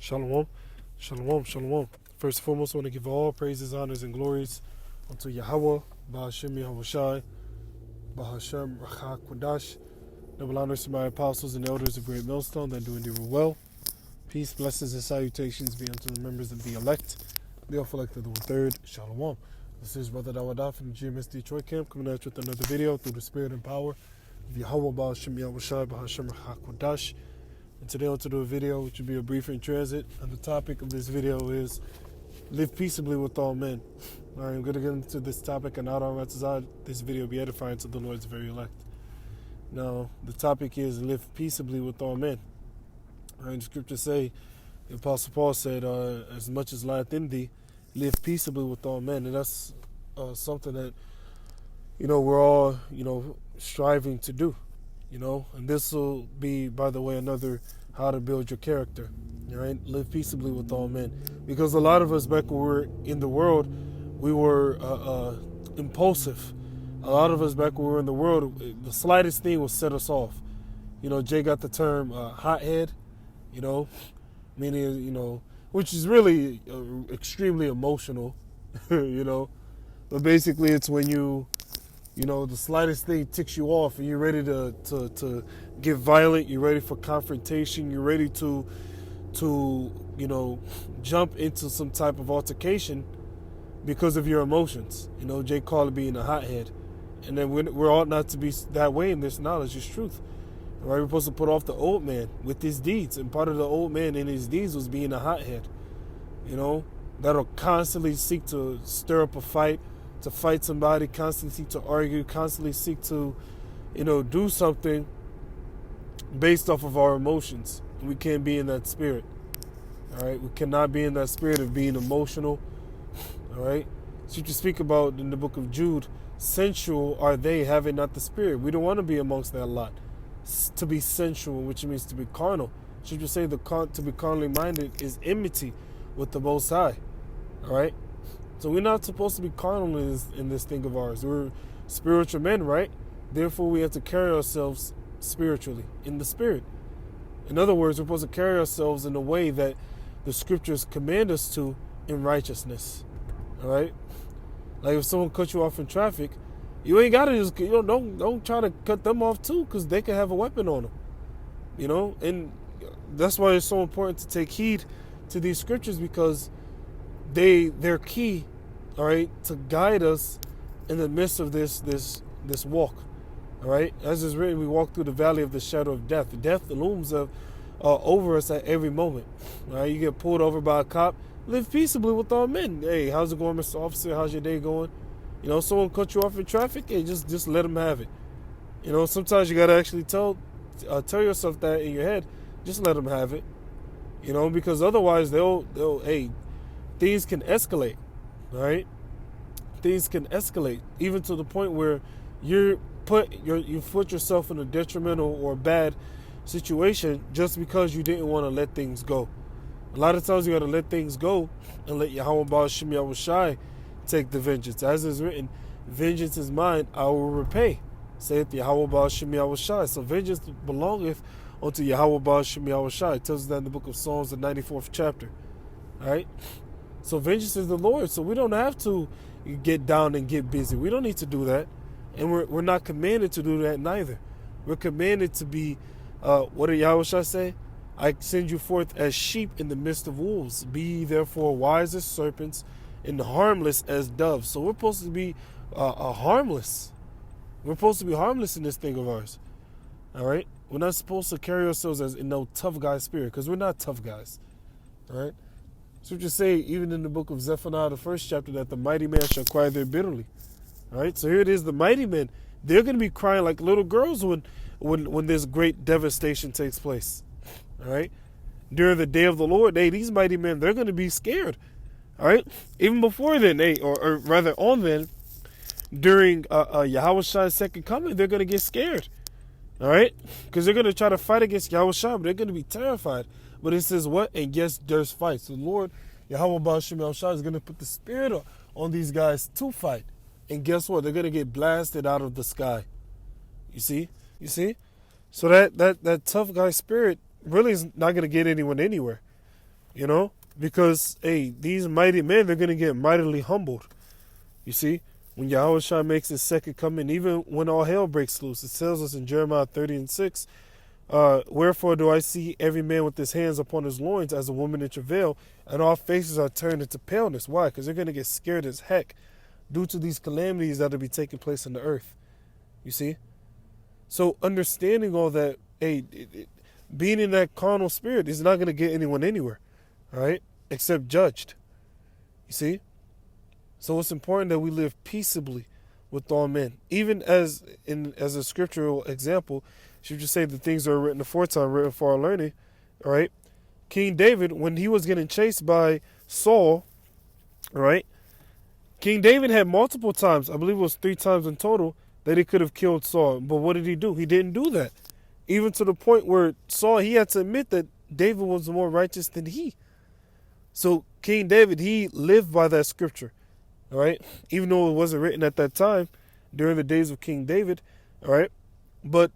Shalom, shalom, shalom. First and foremost, I want to give all praises, honors, and glories unto YAHAWAH, BaHashem YAHAWASHI, BaHashem RAWCHAA QADASAH. Double honors to my apostles and elders of Great Milestone that do indeed well. Peace, blessings, and salutations be unto the members of the elect, the elect of the third. Shalom. This is Brother Dawadah from the GMS Detroit camp, coming at you with another video through the spirit and power of YAHAWAH, BaHashem YAHAWASHI, BaHashem RAWCHAA QADASAH. And today I want to do a video which will be a brief in transit, and the topic of this video is live peaceably with all men. All right, I'm going to get into this topic, and out on RAWCHAA, this video will be edifying to the Lord's very elect. Now, the topic is live peaceably with all men. All right, the scriptures say, the Apostle Paul said, as much as lieth in thee, live peaceably with all men. And that's something that, we're all, striving to do. And this will be, by the way, another how to build your character. All right, live peaceably with all men, because a lot of us back when we were in the world, we were impulsive. A lot of us back when we were in the world, the slightest thing will set us off. Jay got the term hothead. Meaning which is really extremely emotional. But basically it's when the slightest thing ticks you off and you're ready to get violent, you're ready for confrontation, you're ready to jump into some type of altercation because of your emotions. Jay called it being a hothead. And then we're ought not to be that way in this knowledge, it's truth. Right? We're supposed to put off the old man with his deeds. And part of the old man in his deeds was being a hothead. That'll constantly seek to stir up a fight, to fight somebody, constantly seek to argue, constantly seek to, do something based off of our emotions. We can't be in that spirit. All right? We cannot be in that spirit of being emotional. All right? So you speak about in the book of Jude, sensual are they, having not the spirit. We don't want to be amongst that lot. To be sensual, which means to be carnal. Should you say to be carnally minded is enmity with the Most High. All right? So we're not supposed to be carnal in this thing of ours. We're spiritual men, right? Therefore, we have to carry ourselves spiritually, in the spirit. In other words, we're supposed to carry ourselves in a way that the scriptures command us to in righteousness. All right? Like if someone cuts you off in traffic, you ain't gotta just don't try to cut them off too, because they can have a weapon on them. And that's why it's so important to take heed to these scriptures, because they're key, all right, to guide us in the midst of this walk. All right, as is written, we walk through the valley of the shadow of death. Death looms over us at every moment. All right, you get pulled over by a cop. Live peaceably with all men. Hey, how's it going, Mr. Officer? How's your day going? Someone cut you off in traffic. Hey, just let them have it. Sometimes you gotta actually tell yourself that in your head. Just let them have it. Because otherwise things can escalate. All right, things can escalate even to the point where you put yourself in a detrimental or bad situation just because you didn't want to let things go. A lot of times you got to let things go and let Yahawah BaHashem YAHAWASHI take the vengeance. As is written, vengeance is mine, I will repay, saith Yahawah BaHashem YAHAWASHI. So vengeance belongeth unto Yahawah BaHashem YAHAWASHI. It tells us that in the book of Psalms, the 94th chapter. All right? So vengeance is the Lord. So we don't have to get down and get busy. We don't need to do that. And we're not commanded to do that neither. We're commanded to be, what did YAHAWASHI say? I send you forth as sheep in the midst of wolves. Be ye therefore wise as serpents and harmless as doves. So we're supposed to be harmless. We're supposed to be harmless in this thing of ours. All right? We're not supposed to carry ourselves as in no tough guy spirit, because we're not tough guys. All right? Scriptures say, even in the book of Zephaniah, the 1st chapter, that the mighty man shall cry there bitterly. All right? So here it is, the mighty men. They're going to be crying like little girls when this great devastation takes place. All right, during the day of the Lord, these mighty men, they're going to be scared. All right, even before then, or rather on then, during YAHAWASHI's second coming, they're going to get scared. All right, because they're going to try to fight against YAHAWASHI, but they're going to be terrified. But it says what? And yes, there's fights. The Lord, Yahawah BaHashem YAHAWASHI, is going to put the spirit on these guys to fight. And guess what? They're going to get blasted out of the sky. You see? So that tough guy spirit really is not going to get anyone anywhere. You know? Because, hey, these mighty men, they're going to get mightily humbled. You see? When YAHAWASHI makes his second coming, even when all hell breaks loose, it tells us in Jeremiah 30:6, wherefore do I see every man with his hands upon his loins as a woman in travail, and all faces are turned into paleness. Why? Because they're going to get scared as heck due to these calamities that will be taking place on the earth. You see? So understanding all that, hey, being in that carnal spirit is not going to get anyone anywhere, all right, except judged. You see? So it's important that we live peaceably with all men. Even as a scriptural example, should you say the things that are written aforetime, written for our learning, all right? King David, when he was getting chased by Saul, all right, King David had multiple times, I believe it was 3 times in total, that he could have killed Saul. But what did he do? He didn't do that. Even to the point where Saul, he had to admit that David was more righteous than he. So King David, he lived by that scripture. All right, even though it wasn't written at that time, during the days of King David, all right, but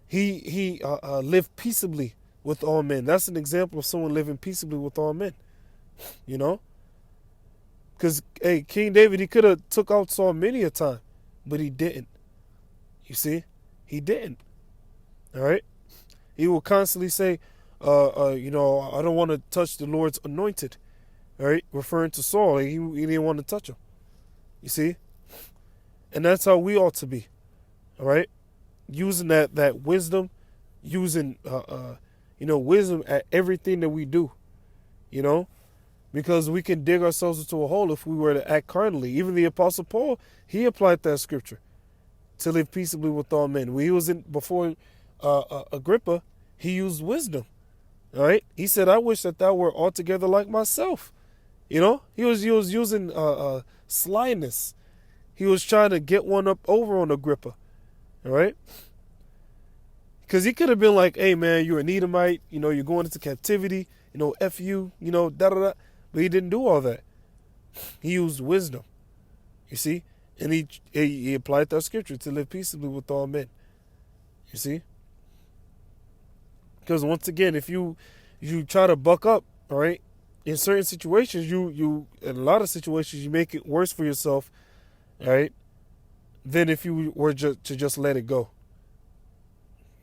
he lived peaceably with all men. That's an example of someone living peaceably with all men. You know, because hey, King David, he could have took out Saul many a time, but he didn't. You see, he didn't. All right, he will constantly say, you know, I don't want to touch the Lord's anointed. All right, referring to Saul, he didn't want to touch him. You see? And that's how we ought to be. All right? Using that wisdom, using, you know, wisdom at everything that we do. You know? Because we can dig ourselves into a hole if we were to act carnally. Even the Apostle Paul, he applied that scripture to live peaceably with all men. When he was before Agrippa, he used wisdom. All right? He said, I wish that thou were altogether like myself. You know? He was using slyness. He was trying to get one up over on Agrippa. All right? Because he could have been like, hey, man, you're an Edomite. You know, you're going into captivity. You know, F you. You know, da-da-da. But he didn't do all that. He used wisdom. You see? And he applied that scripture to live peaceably with all men. You see? Because once again, if you try to buck up, all right, in certain situations, in a lot of situations, you make it worse for yourself, all right, than if you were to just let it go.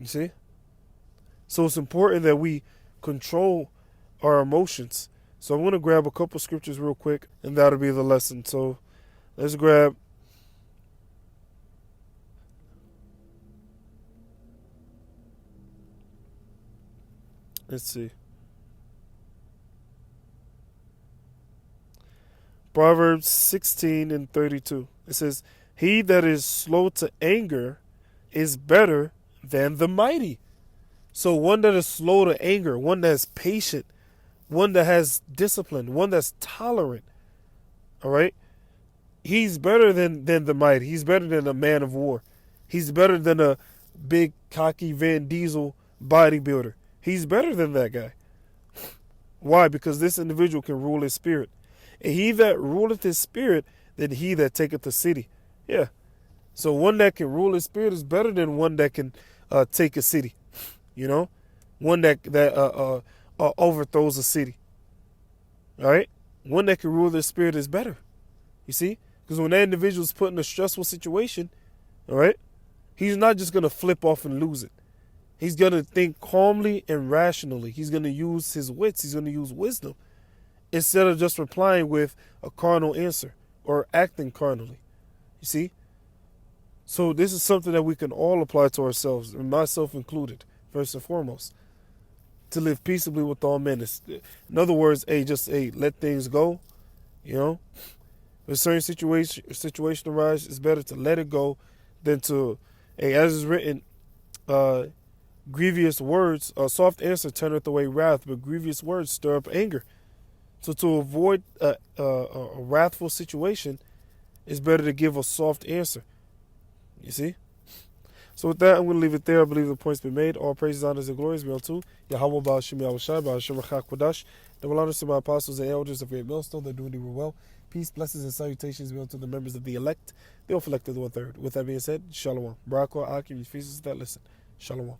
You see? So it's important that we control our emotions. So I'm going to grab a couple scriptures real quick, and that'll be the lesson. So let's grab. Let's see. Proverbs 16:32. It says, he that is slow to anger is better than the mighty. So one that is slow to anger, one that's patient, one that has discipline, one that's tolerant, all right? He's better than the mighty. He's better than a man of war. He's better than a big, cocky Van Diesel bodybuilder. He's better than that guy. Why? Because this individual can rule his spirit. And he that ruleth his spirit, than he that taketh the city. Yeah. So one that can rule his spirit is better than one that can take a city. You know? One that overthrows a city. All right? One that can rule their spirit is better. You see? Because when that individual is put in a stressful situation, all right, he's not just going to flip off and lose it. He's going to think calmly and rationally. He's going to use his wits. He's going to use wisdom, instead of just replying with a carnal answer or acting carnally. You see? So this is something that we can all apply to ourselves, and myself included, first and foremost. To live peaceably with all men. In other words, let things go. You know? If a certain situation arises, it's better to let it go than to, as is written, grievous words, a soft answer turneth away wrath, but grievous words stir up anger. So to avoid a wrathful situation, it's better to give a soft answer. You see? So with that, I'm going to leave it there. I believe the point's been made. All praises, honors, and glories be unto YAHAWAH, YAHAWASHI, the will honors to my apostles and elders of Great Milestone. They're doing well. Peace, blessings, and salutations be unto the members of the elect, the elect of the 1/3. With that being said, Shalom. RAWCHAA, Akim, your feasts that listen. Shalom.